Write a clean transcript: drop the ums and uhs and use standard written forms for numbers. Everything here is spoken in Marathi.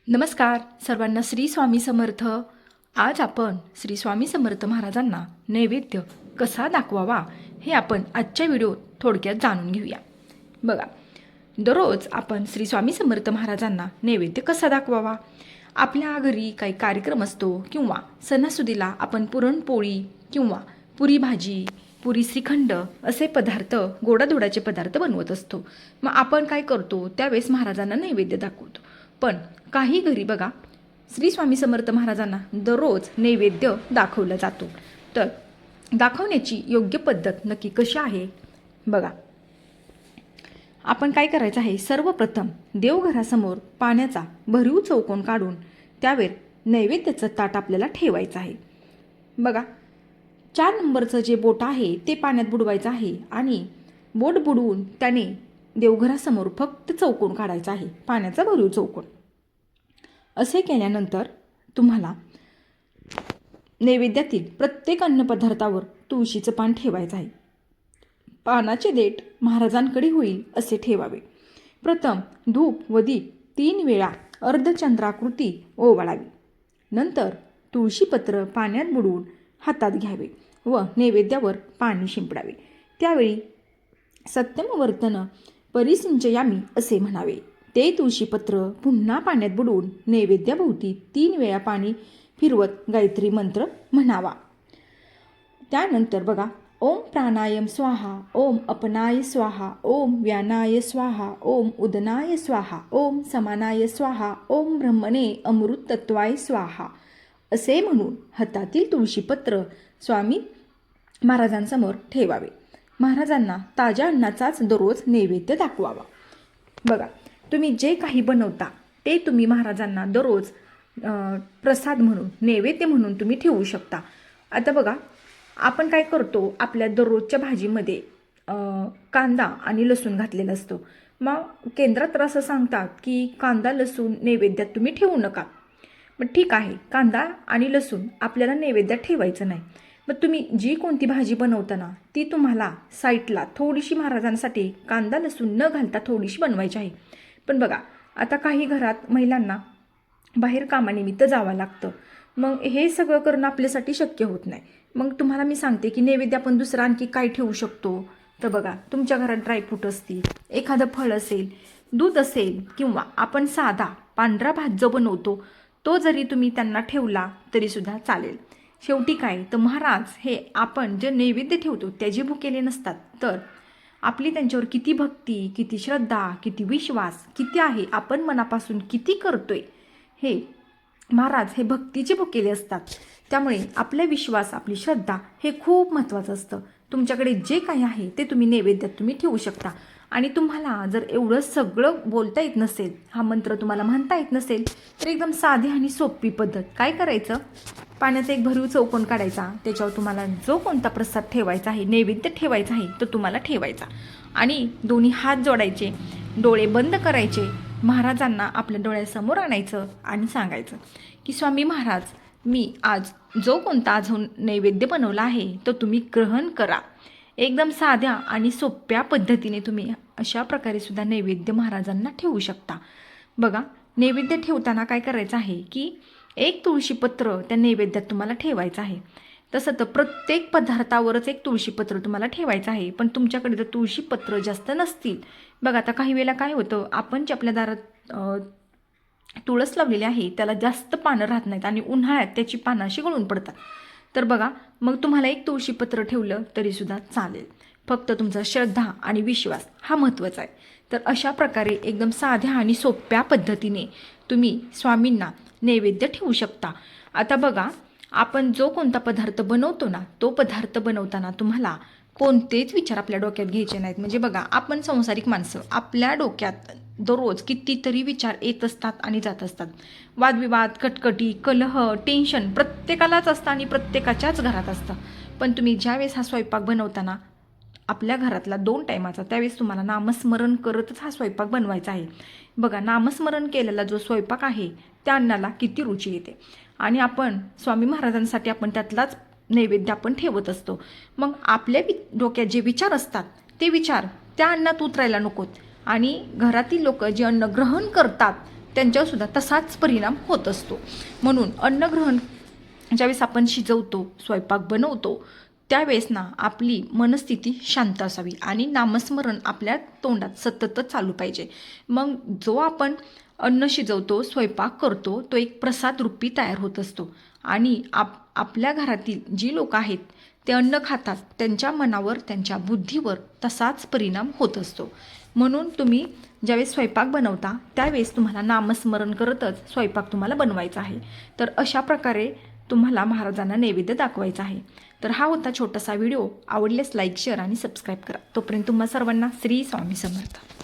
नमस्कार सर्वांना. श्री स्वामी समर्थ. आज आपण श्री स्वामी समर्थ महाराजांना नैवेद्य कसा दाखवावा हे आपण आजच्या व्हिडिओत थोडक्यात जाणून घेऊया. बघा, दररोज आपण श्री स्वामी समर्थ महाराजांना नैवेद्य कसा दाखवावा. आपल्या घरी काही कार्यक्रम असतो किंवा सणासुदीला आपण पुरणपोळी किंवा पुरी भाजी, पुरी श्रीखंड असे पदार्थ, गोडाधोडाचे पदार्थ बनवत असतो. मग आपण काय करतो, त्यावेळेस महाराजांना नैवेद्य दाखवतो. पण काही घरी बघा, श्री स्वामी समर्थ महाराजांना दररोज नैवेद्य दाखवला जातो. तर दाखवण्याची योग्य पद्धत नक्की कशी आहे बघा. आपण काय करायचं आहे, सर्वप्रथम देवघरासमोर पाण्याचा भरीव चौकोन काढून त्यावर नैवेद्याचं ताट आपल्याला ठेवायचं आहे. बघा, 4 नंबरचं जे बोट आहे ते पाण्यात बुडवायचं आहे आणि बोट बुडवून त्याने देवघरासमोर फक्त चौकोन काढायचा आहे, पाण्याचा भरीव चौकोन. असे केल्यानंतर तुम्हाला नैवेद्यातील प्रत्येक अन्नपदार्थावर तुळशीचं पान ठेवायचं आहे. पानाचे देठ महाराजांकडे होईल असे ठेवावे. प्रथम धूप व दीप 3 वेळा अर्धचंद्राकृती ओवाळावी. नंतर तुळशीपत्र पाण्यात बुडवून हातात घ्यावे व नैवेद्यावर पाणी शिंपडावे. त्यावेळी सत्यमवर्तन परिसिंचयामी असे म्हणावे. ते तुळशीपत्र पुन्हा पाण्यात बुडवून नैवेद्याभोवती 3 वेळा पाणी फिरवत गायत्री मंत्र म्हणावा. त्यानंतर बघा, ओम प्राणायम स्वाहा, ओम अपनाय स्वाहा, ओम व्यानाय स्वाहा, ओम उदनाय स्वाहा, ओम समानाय स्वाहा, ओम ब्रह्मणे अमृतत्वाय स्वाहा असे म्हणून हातातील तुळशीपत्र स्वामी महाराजांसमोर ठेवावे. महाराजांना ताज्या अन्नाचाच दररोज नैवेद्य दाखवावा. बघा, तुम्ही जे काही बनवता ते तुम्ही महाराजांना दररोज प्रसाद म्हणून, नैवेद्य म्हणून तुम्ही ठेवू शकता. आता बघा, आपण काय करतो, आपल्या दररोजच्या भाजीमध्ये कांदा आणि लसूण घातलेला असतो. मग केंद्रात तर असं सांगतात की कांदा लसूण नैवेद्यात तुम्ही ठेवू नका. मग ठीक आहे, कांदा आणि लसूण आपल्याला नैवेद्यात ठेवायचं नाही. मग तुम्ही जी कोणती भाजी बनवताना ती तुम्हाला साईटला थोडीशी महाराजांसाठी कांदा लसूण न घालता थोडीशी बनवायची आहे. पण बघा, आता काही घरात महिलांना बाहेर कामानिमित्त जावं लागतं. मग हे सगळं करणं आपल्यासाठी शक्य होत नाही. मग तुम्हाला मी सांगते की नैवेद्य आपण दुसरं आणखी काय ठेवू शकतो. तर बघा, तुमच्या घरात ड्रायफ्रूट असतील, एखादं फळ असेल, दूध असेल किंवा आपण साधा पांढरा भात जो बनवतो तो जरी तुम्ही त्यांना ठेवला तरीसुद्धा चालेल. शेवटी काय, तर महाराज हे आपण जे नैवेद्य ठेवतो त्याचे भुकेले नसतात. तर आपली त्यांच्यावर किती भक्ती, किती श्रद्धा, किती विश्वास किती आहे, आपण मनापासून किती करतोय, हे महाराज हे भक्तीचे भुकेले असतात. त्यामुळे आपला विश्वास, आपली श्रद्धा हे खूप महत्त्वाचं असतं. तुमच्याकडे जे काही आहे ते तुम्ही नैवेद्यात तुम्ही ठेवू शकता. आणि तुम्हाला जर एवढं सगळं बोलता येत नसेल, हा मंत्र तुम्हाला म्हणता येत नसेल, तर एकदम साधी आणि सोपी पद्धत काय करायचं, पाण्याचा एक भरीव चौकोन काढायचा, त्याच्यावर तुम्हाला जो कोणता प्रसाद ठेवायचा आहे, नैवेद्य ठेवायचा आहे तो तुम्हाला ठेवायचा आणि दोन्ही हात जोडायचे, डोळे बंद करायचे, महाराजांना आपल्या डोळ्यासमोर आणायचं आणि सांगायचं की स्वामी महाराज, मी आज जो कोणता आज नैवेद्य बनवला आहे तो तुम्ही ग्रहण करा. एकदम साध्या आणि सोप्या पद्धतीने तुम्ही अशा प्रकारे सुद्धा नैवेद्य महाराजांना ठेवू शकता. बघा, नैवेद्य ठेवताना काय करायचं आहे की एक तुळशीपत्र त्या नैवेद्यात तुम्हाला ठेवायचं आहे. तसं तर प्रत्येक पदार्थावरच एक तुळशीपत्र तुम्हाला ठेवायचं आहे. पण तुमच्याकडे जर तुळशीपत्र जास्त नसतील, बघा आता काही वेळेला काय होतं, आपण जे आपल्या दारात तुळस लावलेली आहे त्याला जास्त पानं राहत नाहीत आणि उन्हाळ्यात त्याची पानं अशी गळून पडतात. तर बघा, मग तुम्हाला एक तुळशीपत्र ठेवलं तरीसुद्धा चालेल. फक्त तुमचा श्रद्धा आणि विश्वास हा महत्त्वाचा आहे. तर अशा प्रकारे एकदम साध्या आणि सोप्या पद्धतीने तुम्ही स्वामींना नैवेद्य ठेवू शकता. आता बघा, आपण जो कोणता पदार्थ बनवतो ना, तो पदार्थ बनवताना तुम्हाला कोणतेच विचार आपल्या डोक्यात घ्यायचे नाहीत. म्हणजे बघा, आपण संसारिक माणसं, आपल्या डोक्यात दररोज कितीतरी विचार येत असतात आणि जात असतात. वादविवाद, कटकटी, कलह, टेन्शन प्रत्येकालाच असतं आणि प्रत्येकाच्याच घरात असतं. पण तुम्ही ज्यावेळेस हा स्वयंपाक बनवताना आपल्या घरातला 2 टायमाचा, त्यावेळेस तुम्हाला नामस्मरण करतच हा स्वयंपाक बनवायचा आहे. बघा, नामस्मरण केलेला जो स्वयंपाक आहे त्या अन्नाला किती रुची येते. आणि आपण स्वामी महाराजांसाठी आपण त्यातलाच नैवेद्य आपण ठेवत असतो. मग आपल्या डोक्यात जे विचार असतात ते विचार त्या अन्नात उतरायला नकोत आणि घरातील लोक जे अन्न ग्रहण करतात त्यांच्यावरसुद्धा तसाच परिणाम होत असतो. म्हणून अन्नग्रहण ज्यावेळेस आपण शिजवतो, स्वयंपाक बनवतो, त्यावेळेस ना आपली मनस्थिती शांत असावी आणि नामस्मरण आपल्या तोंडात सतत चालू पाहिजे. मग जो आपण अन्न शिजवतो, स्वयंपाक करतो, तो एक प्रसाद रूपी तयार होत असतो आणि आपल्या घरातील जी लोक आहेत ते अन्न खातात, त्यांच्या मनावर, त्यांच्या बुद्धीवर तसाच परिणाम होत असतो. म्हणून तुम्ही ज्यावेळेस स्वयंपाक बनवता त्यावेळेस तुम्हाला नामस्मरण करतच स्वयंपाक तुम्हाला बनवायचा आहे. तर अशा प्रकारे तुम्हाला महाराजांना नैवेद्य दाखवायचा आहे. तर हा होता छोटासा व्हिडिओ. आवडल्यास लाईक, शेअर आणि सबस्क्राईब करा. तोपर्यंत तुम्हा सर्वांना श्री स्वामी समर्थ.